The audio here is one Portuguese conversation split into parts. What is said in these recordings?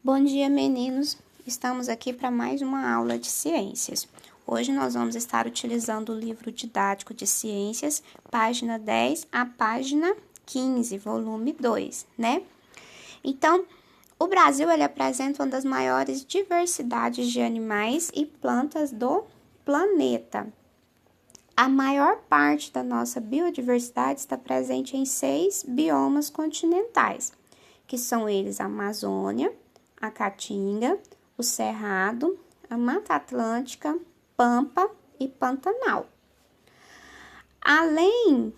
Bom dia, meninos! Estamos aqui para mais uma aula de ciências. Hoje nós vamos estar utilizando o livro didático de ciências, página 10 a página 15, volume 2, né? Então, o Brasil ele apresenta uma das maiores diversidades de animais e plantas do planeta. A maior parte da nossa biodiversidade está presente em 6 biomas continentais, que são eles a Amazônia, a Caatinga, o Cerrado, a Mata Atlântica, Pampa e Pantanal. Além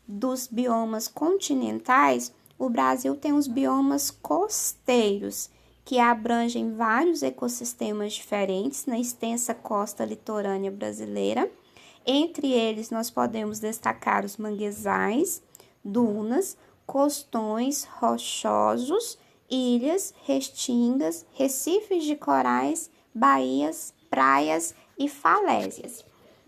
dos biomas continentais, o Brasil tem os biomas costeiros, que abrangem vários ecossistemas diferentes na extensa costa litorânea brasileira. Entre eles, nós podemos destacar os manguezais, dunas, costões rochosos, ilhas, restingas, recifes de corais, baías, praias e falésias,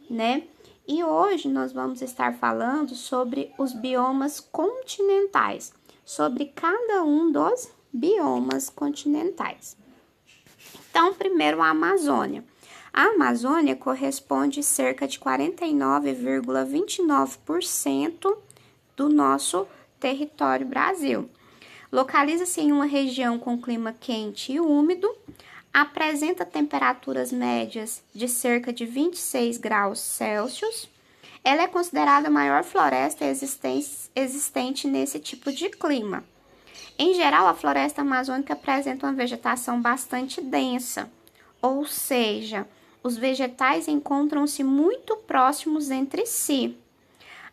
né? E hoje nós vamos estar falando sobre os biomas continentais, sobre cada um dos biomas continentais. Então, primeiro a Amazônia. A Amazônia corresponde a cerca de 49,29% do nosso território Brasil. Localiza-se em uma região com clima quente e úmido, apresenta temperaturas médias de cerca de 26 graus Celsius. Ela é considerada a maior floresta existente nesse tipo de clima. Em geral, a floresta amazônica apresenta uma vegetação bastante densa, ou seja, os vegetais encontram-se muito próximos entre si.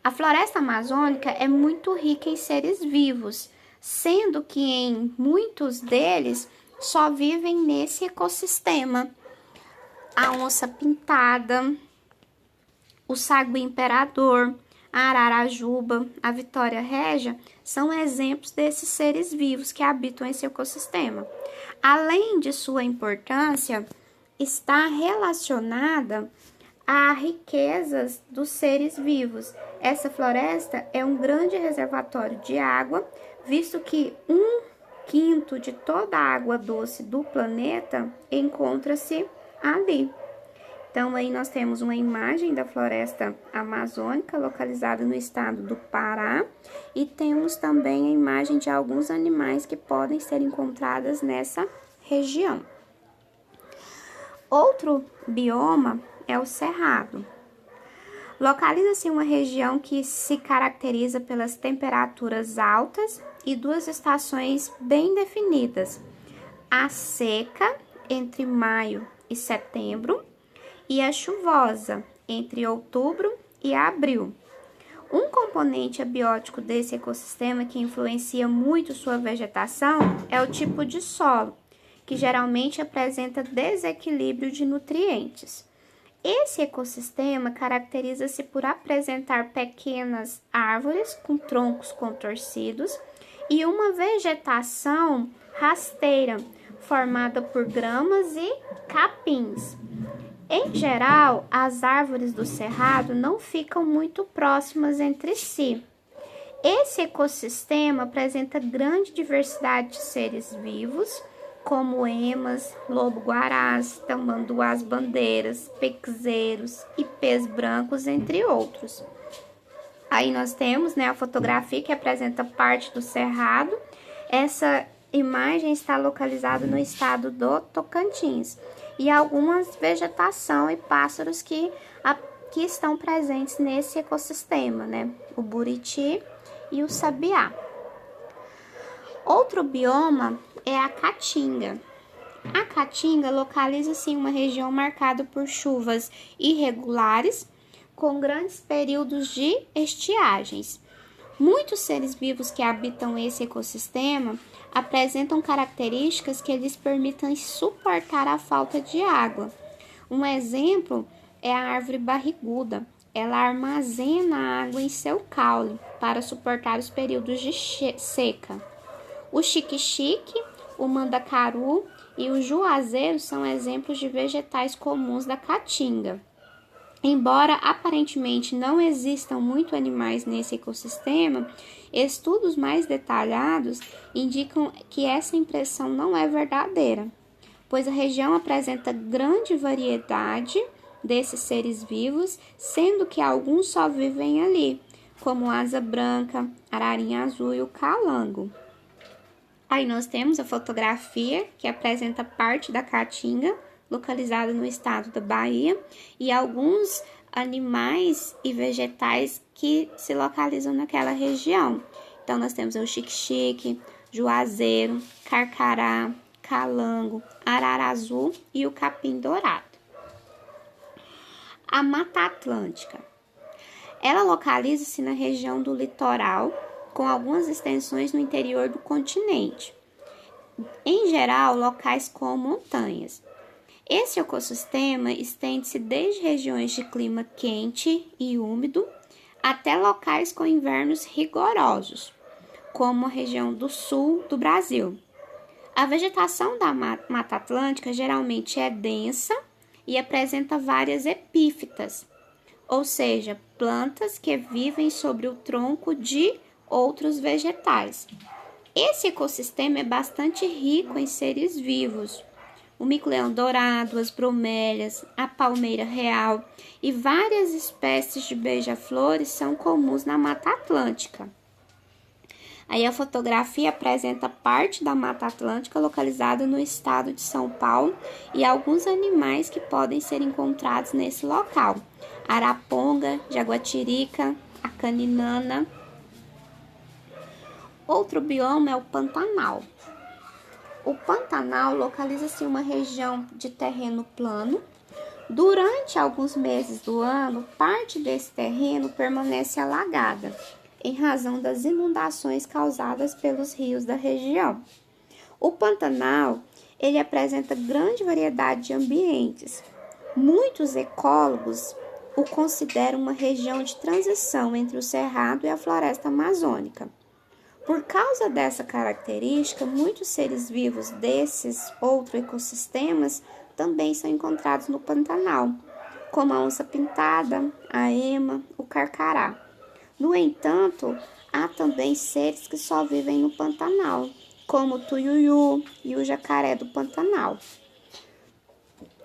A floresta amazônica é muito rica em seres vivos, sendo que em muitos deles só vivem nesse ecossistema. A onça-pintada, o sagu-imperador, a ararajuba, a vitória régia são exemplos desses seres vivos que habitam esse ecossistema. Além de sua importância, está relacionada a riquezas dos seres vivos. Essa floresta é um grande reservatório de água, visto que 1/5 de toda a água doce do planeta encontra-se ali. Então, aí nós temos uma imagem da floresta amazônica, localizada no estado do Pará, e temos também a imagem de alguns animais que podem ser encontrados nessa região. Outro bioma é o Cerrado. Localiza-se em uma região que se caracteriza pelas temperaturas altas e 2 estações bem definidas: a seca, entre maio e setembro, e a chuvosa, entre outubro e abril. Um componente abiótico desse ecossistema que influencia muito sua vegetação é o tipo de solo, que geralmente apresenta desequilíbrio de nutrientes. Esse ecossistema caracteriza-se por apresentar pequenas árvores com troncos contorcidos e uma vegetação rasteira, formada por gramas e capins. Em geral, as árvores do cerrado não ficam muito próximas entre si. Esse ecossistema apresenta grande diversidade de seres vivos, como emas, lobo-guarás, tamanduás-bandeiras, pequezeiros, ipês brancos, entre outros. Aí nós temos, né, a fotografia que apresenta parte do cerrado. Essa imagem está localizada no estado do Tocantins. E algumas vegetação e pássaros que estão presentes nesse ecossistema, né? O buriti e o sabiá. Outro bioma é a Caatinga. A Caatinga localiza-se em uma região marcada por chuvas irregulares, com grandes períodos de estiagens. Muitos seres vivos que habitam esse ecossistema apresentam características que lhes permitem suportar a falta de água. Um exemplo é a árvore barriguda. Ela armazena a água em seu caule para suportar os períodos de seca. O xique-xique, o mandacaru e o juazeiro são exemplos de vegetais comuns da Caatinga. Embora aparentemente não existam muitos animais nesse ecossistema, estudos mais detalhados indicam que essa impressão não é verdadeira, pois a região apresenta grande variedade desses seres vivos, sendo que alguns só vivem ali, como asa branca, ararinha azul e o calango. Aí nós temos a fotografia que apresenta parte da caatinga, localizada no estado da Bahia, e alguns animais e vegetais que se localizam naquela região. Então, nós temos o xique-xique, juazeiro, carcará, calango, arara azul e o capim-dourado. A Mata Atlântica. Ela localiza-se na região do litoral, com algumas extensões no interior do continente. Em geral, locais com montanhas. Esse ecossistema estende-se desde regiões de clima quente e úmido até locais com invernos rigorosos, como a região do sul do Brasil. A vegetação da Mata Atlântica geralmente é densa e apresenta várias epífitas, ou seja, plantas que vivem sobre o tronco de outros vegetais. Esse ecossistema é bastante rico em seres vivos. O mico-leão dourado, as bromélias, a palmeira real e várias espécies de beija-flores são comuns na Mata Atlântica. Aí a fotografia apresenta parte da Mata Atlântica localizada no estado de São Paulo e alguns animais que podem ser encontrados nesse local: araponga, jaguatirica, a caninana. Outro bioma é o Pantanal. O Pantanal localiza-se em uma região de terreno plano. Durante alguns meses do ano, parte desse terreno permanece alagada, em razão das inundações causadas pelos rios da região. O Pantanal, ele apresenta grande variedade de ambientes. Muitos ecólogos o consideram uma região de transição entre o cerrado e a floresta amazônica. Por causa dessa característica, muitos seres vivos desses outros ecossistemas também são encontrados no Pantanal, como a onça-pintada, a ema, o carcará. No entanto, há também seres que só vivem no Pantanal, como o tuiuiu e o jacaré do Pantanal.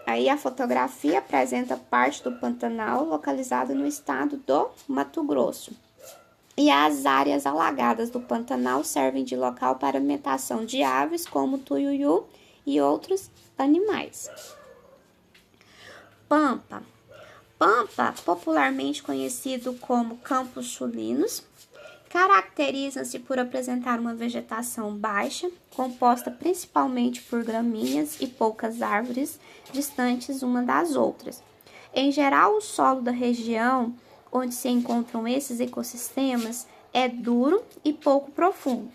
Aí a fotografia apresenta parte do Pantanal localizado no estado do Mato Grosso. E as áreas alagadas do Pantanal servem de local para alimentação de aves como o tuiuiu e outros animais. Pampa. Pampa, popularmente conhecido como Campos Sulinos, caracteriza-se por apresentar uma vegetação baixa, composta principalmente por gramíneas e poucas árvores distantes uma das outras. Em geral, o solo da região onde se encontram esses ecossistemas é duro e pouco profundo.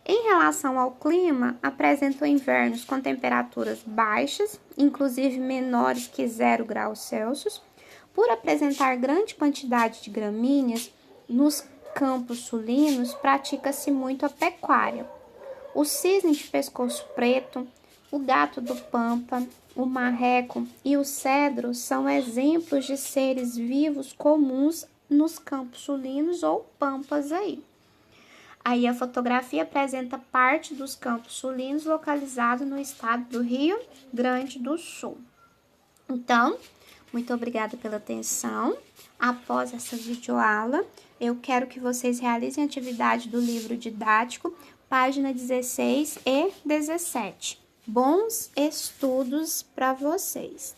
Em relação ao clima, apresentam invernos com temperaturas baixas, inclusive menores que 0 graus Celsius. Por apresentar grande quantidade de gramíneas, nos campos sulinos pratica-se muito a pecuária. O cisne de pescoço preto, o gato do pampa, o marreco e o cedro são exemplos de seres vivos comuns nos campos sulinos ou pampas aí. Aí a fotografia apresenta parte dos campos sulinos localizados no estado do Rio Grande do Sul. Então, muito obrigada pela atenção. Após essa videoaula, eu quero que vocês realizem a atividade do livro didático, página 16 e 17. Bons estudos para vocês!